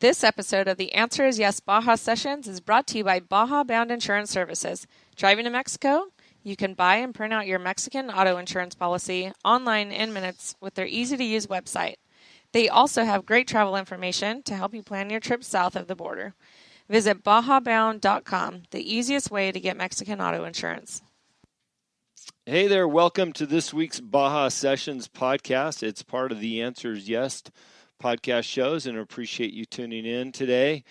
This episode of The Answer is Yes Baja Sessions is brought to you by Baja Bound Insurance Services. Driving to Mexico? You can buy and print out your Mexican auto insurance policy online in minutes with their easy-to-use website. They also have great travel information to help you plan your trip south of the border. Visit bajabound.com, the easiest way to get Mexican auto insurance. Hey there, welcome to this week's Baja Sessions podcast. It's part of the Answers Yes podcast shows, and I appreciate you tuning in today.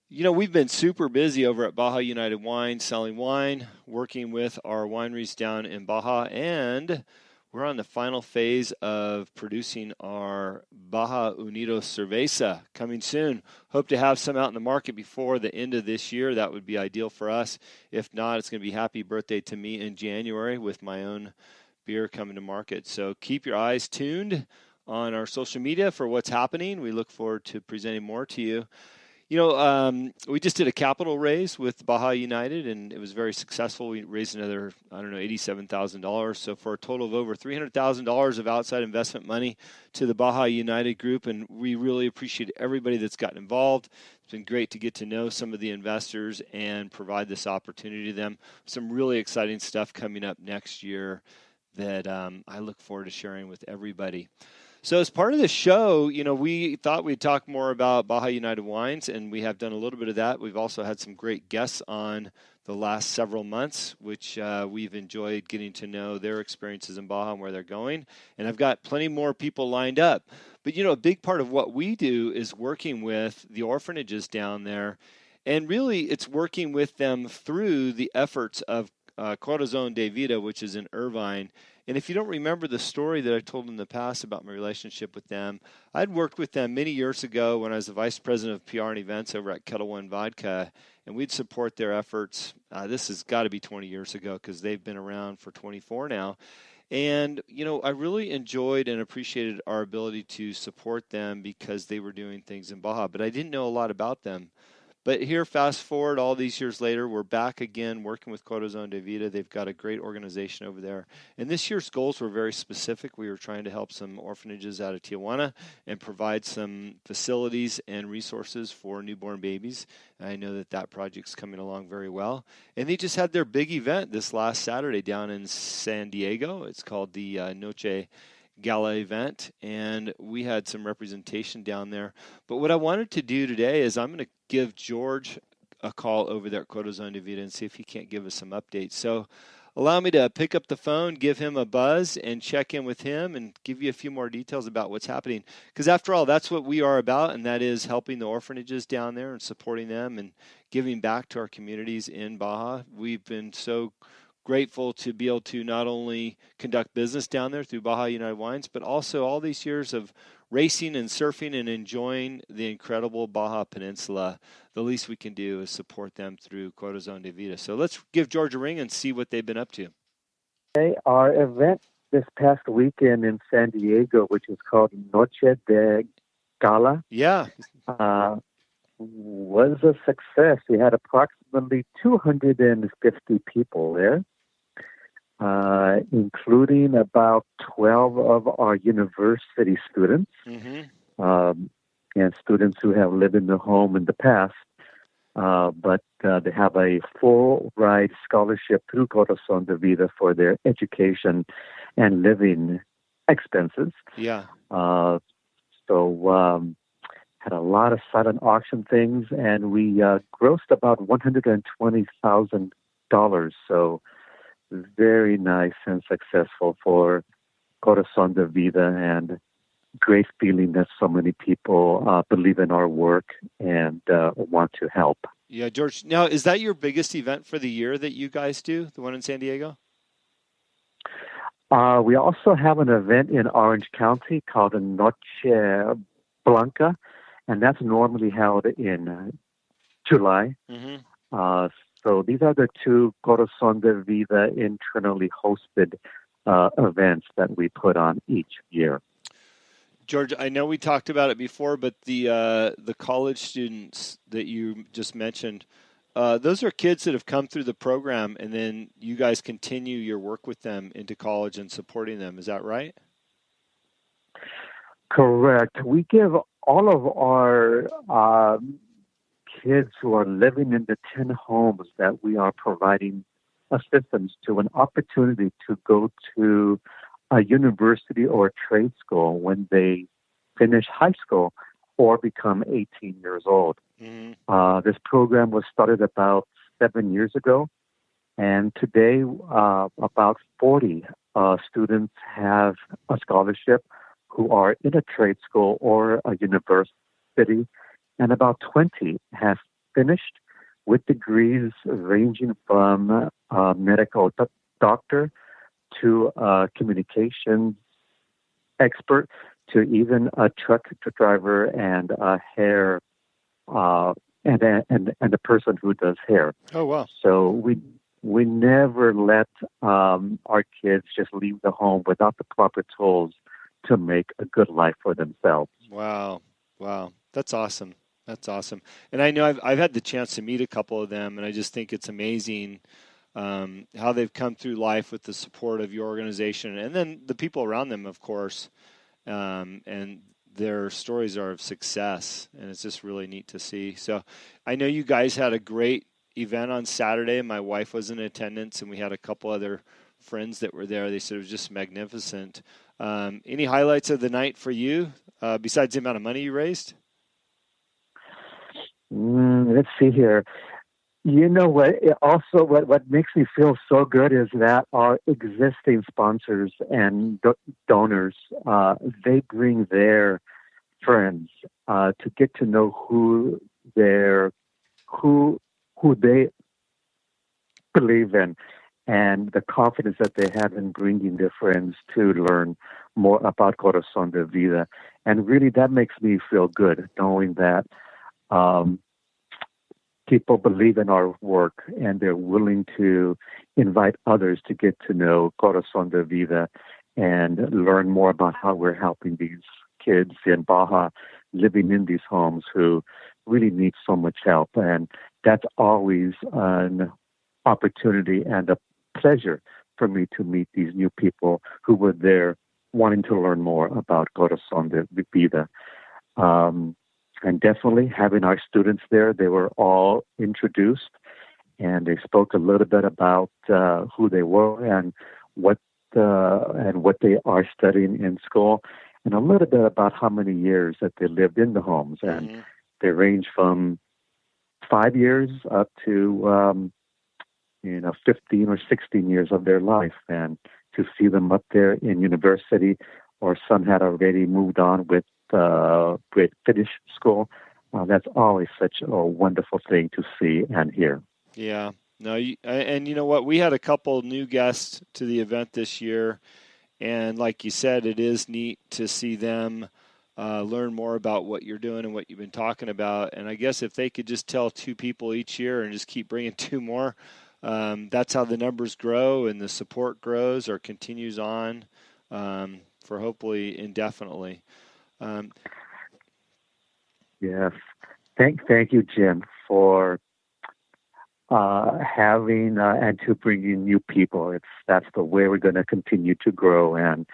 You know, we've been super busy over at Baja United Wine, selling wine, working with our wineries down in Baja, and we're on the final phase of producing our Baja Unidos Cerveza coming soon. Hope to have some out in the market before the end of this year. That would be ideal for us. If not, it's going to be happy birthday to me in January with my own beer coming to market. So keep your eyes tuned on our social media for what's happening. We look forward to presenting more to you. You know, we just did a capital raise with Baja United, and it was very successful. We raised another, $87,000. So for a total of over $300,000 of outside investment money to the Baja United group, and we really appreciate everybody that's gotten involved. It's been great to get to know some of the investors and provide this opportunity to them. Some really exciting stuff coming up next year that I look forward to sharing with everybody. So as part of the show, you know, we thought we'd talk more about Baja United Wines, and we have done a little bit of that. We've also had some great guests on the last several months, which we've enjoyed getting to know their experiences in Baja and where they're going. And I've got plenty more people lined up. But, you know, a big part of what we do is working with the orphanages down there. And really, it's working with them through the efforts of Corazon De Vida, which is in Irvine. And if you don't remember the story that I told in the past about my relationship with them, I'd worked with them many years ago when I was the vice president of PR and events over at Kettle One Vodka, and we'd support their efforts. This has got to be 20 years ago because they've been around for 24 now. And, you know, I really enjoyed and appreciated our ability to support them because they were doing things in Baja, but I didn't know a lot about them. But here, fast forward all these years later, we're back again working with Corazon De Vida. They've got a great organization over there. And this year's goals were very specific. We were trying to help some orphanages out of Tijuana and provide some facilities and resources for newborn babies. I know that that project's coming along very well. And they just had their big event this last Saturday down in San Diego. It's called the Noche Gala event, and we had some representation down there. But what I wanted to do today is I'm going to give George a call over there at Corazon De Vida and see if he can't give us some updates. So allow me to pick up the phone, give him a buzz, and check in with him and give you a few more details about what's happening. Because after all, that's what we are about, and that is helping the orphanages down there and supporting them and giving back to our communities in Baja. We've been so grateful to be able to not only conduct business down there through Baja United Wines, but also all these years of racing and surfing and enjoying the incredible Baja Peninsula. The least we can do is support them through Corazon De Vida. So let's give George a ring and see what they've been up to. Our event this past weekend in San Diego, which is called Noche de Gala, was a success. We had approximately 250 people there, including about 12 of our university students, and students who have lived in the home in the past, but they have a full ride scholarship through Corazon De Vida for their education and living expenses. Had a lot of silent auction things, and we grossed about $120,000. So very nice and successful for Corazon De Vida, and great feeling that so many people believe in our work and want to help. Yeah, George. Now, is that your biggest event for the year that you guys do, the one in San Diego? We also have an event in Orange County called the Noche Blanca, and that's normally held in July. So these are the two Corazon De Vida internally hosted events that we put on each year. George, I know we talked about it before, but the college students that you just mentioned, those are kids that have come through the program, and then you guys continue your work with them into college and supporting them. Is that right? Correct. We give all of our kids who are living in the 10 homes that we are providing assistance to an opportunity to go to a university or a trade school when they finish high school or become 18 years old. Mm-hmm. This program was started about 7 years ago, and today about 40 students have a scholarship who are in a trade school or a university, and about 20 have finished with degrees ranging from medical doctor to communications expert to even a truck driver and a hair and a person who does hair. Oh wow! So we never let our kids just leave the home without the proper tools to make a good life for themselves. Wow, that's awesome. That's awesome. And I know I've had the chance to meet a couple of them, and I just think it's amazing how they've come through life with the support of your organization and then the people around them, of course. And their stories are of success, and it's just really neat to see. So I know you guys had a great event on Saturday. My wife was in attendance, and we had a couple other friends that were there. They said it was just magnificent. Any highlights of the night for you, besides the amount of money you raised? Let's see here. You know what? Also, what makes me feel so good is that our existing sponsors and donors, they bring their friends to get to know who they believe in, and the confidence that they have in bringing their friends to learn more about Corazon De Vida. And really, that makes me feel good, knowing that people believe in our work and they're willing to invite others to get to know Corazon De Vida and learn more about how we're helping these kids in Baja living in these homes who really need so much help. And that's always an opportunity and a pleasure for me to meet these new people who were there wanting to learn more about Corazon De Vida. And definitely having our students there, they were all introduced, and they spoke a little bit about who they were and what they are studying in school, and a little bit about how many years that they lived in the homes. And they range from 5 years up to 15 or 16 years of their life. And to see them up there in university, or some had already moved on with finish school, that's always such a wonderful thing to see and hear. Yeah. No, and you know what? We had a couple new guests to the event this year, and like you said, it is neat to see them learn more about what you're doing and what you've been talking about. And I guess if they could just tell 2 people each year and just keep bringing 2 more, that's how the numbers grow and the support grows or continues on for hopefully indefinitely. Yes. Thank you, Jim, for having and to bringing new people. That's the way we're going to continue to grow, and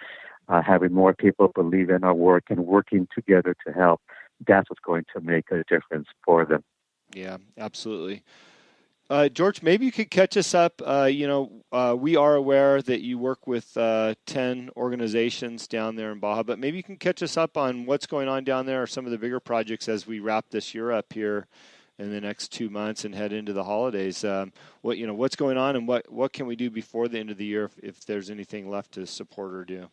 having more people believe in our work and working together to help. That's what's going to make a difference for them. Yeah, absolutely. George, maybe you could catch us up. We are aware that you work with 10 organizations down there in Baja, but maybe you can catch us up on what's going on down there or some of the bigger projects as we wrap this year up here in the next 2 months and head into the holidays. What's going on and what can we do before the end of the year if there's anything left to support or do?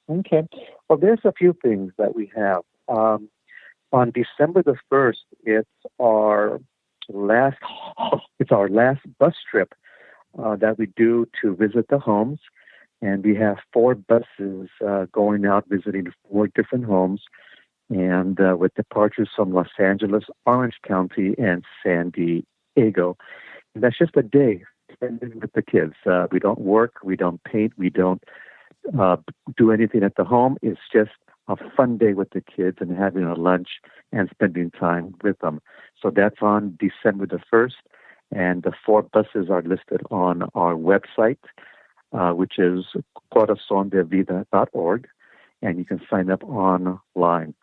Okay. Well, there's a few things that we have. On December the 1st, it's our last bus trip that we do to visit the homes, and we have 4 buses going out visiting 4 different homes, and with departures from Los Angeles, Orange County, and San Diego. And that's just a day spending with the kids. We don't work, we don't paint, we don't do anything at the home. It's just a fun day with the kids and having a lunch and spending time with them. So that's on December the 1st, and the 4 buses are listed on our website, which is corazondevida.org, and you can sign up online.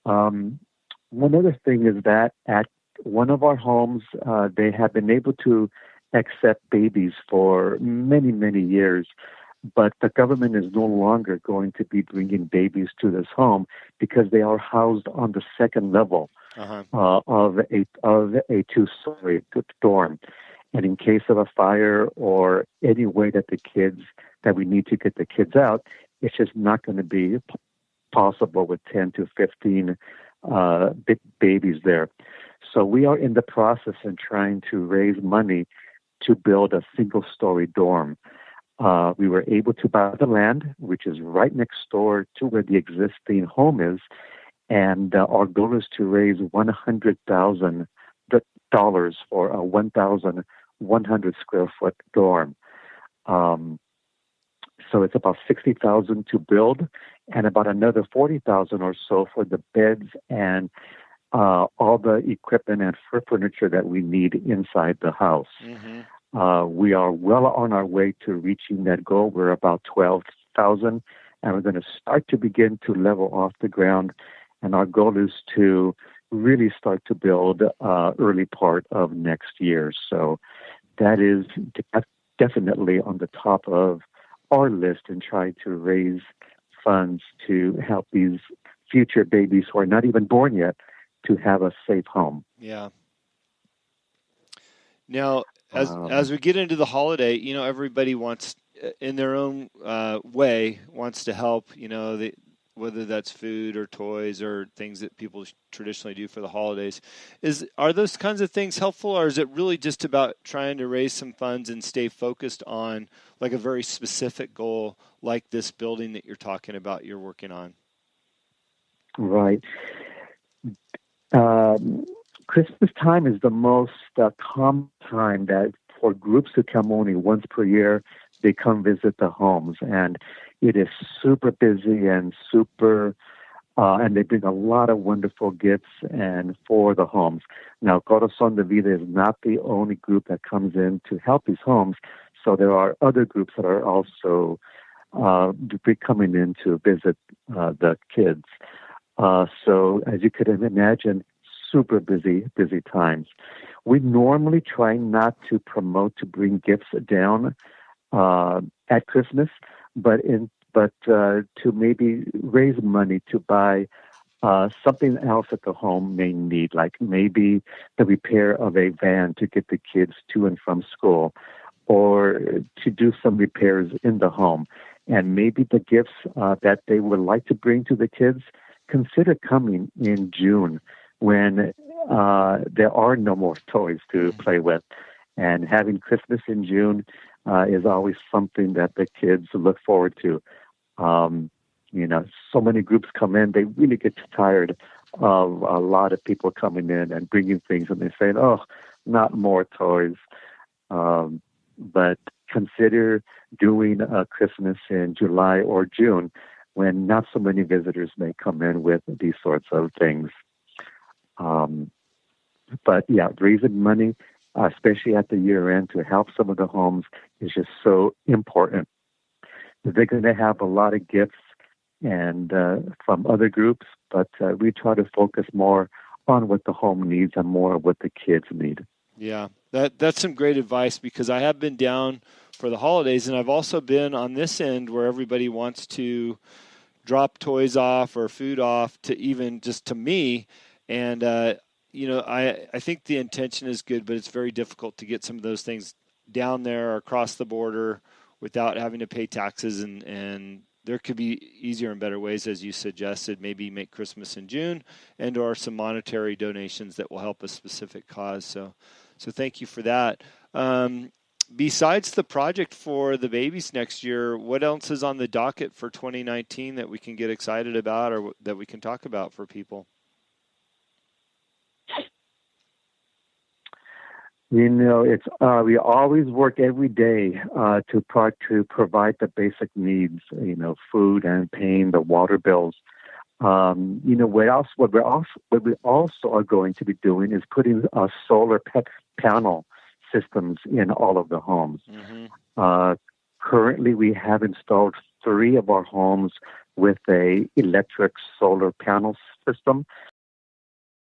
One other thing is that at one of our homes, they have been able to accept babies for many, many years, but the government is no longer going to be bringing babies to this home because they are housed on the second level of a two-story dorm. And in case of a fire or any way that we need to get the kids out, it's just not going to be possible with 10 to 15 big babies there. So we are in the process of trying to raise money to build a single-story dorm. We were able to buy the land, which is right next door to where the existing home is, and our goal is to raise $100,000 for a 1,100 square foot dorm. So it's about $60,000 to build, and about another $40,000 or so for the beds and all the equipment and furniture that we need inside the house. We are well on our way to reaching that goal. We're about $12,000, and we're going to start to begin to level off the ground. And our goal is to really start to build early part of next year. So that is definitely on the top of our list in trying to raise funds to help these future babies who are not even born yet to have a safe home. Yeah. Now, as we get into the holiday, everybody wants, in their own way, wants to help, whether that's food or toys or things that people traditionally do for the holidays. Are those kinds of things helpful, or is it really just about trying to raise some funds and stay focused on like a very specific goal like this building that you're talking about, you're working on? Right. Christmas time is the most common time that for groups who come only once per year, they come visit the homes, and it is super busy and and they bring a lot of wonderful gifts and for the homes. Now, Corazon De Vida is not the only group that comes in to help these homes, so there are other groups that are also coming in to visit the kids. So, as you could imagine, super busy times. We normally try not to promote to bring gifts down at Christmas, but to maybe raise money to buy something else that the home may need, like maybe the repair of a van to get the kids to and from school, or to do some repairs in the home. And maybe the gifts that they would like to bring to the kids, consider coming in June when there are no more toys to play with. And having Christmas in June is always something that the kids look forward to. So many groups come in, they really get tired of a lot of people coming in and bringing things, and they say, oh, not more toys. But consider doing Christmas in July or June when not so many visitors may come in with these sorts of things. But yeah, raising money, especially at the year end to help some of the homes, is just so important. They're going to have a lot of gifts and from other groups, but we try to focus more on what the home needs and more of what the kids need. Yeah, that's some great advice, because I have been down for the holidays, and I've also been on this end where everybody wants to drop toys off or food off to even just to me. And, I think the intention is good, but it's very difficult to get some of those things down there or across the border without having to pay taxes. And there could be easier and better ways, as you suggested, maybe make Christmas in June and or some monetary donations that will help a specific cause. So thank you for that. Besides the project for the babies next year, what else is on the docket for 2019 that we can get excited about or that we can talk about for people? It's we always work every day to provide the basic needs. Food and paying the water bills. What we also are going to be doing is putting solar panel systems in all of the homes. Mm-hmm. Currently, we have installed 3 of our homes with a electric solar panel system.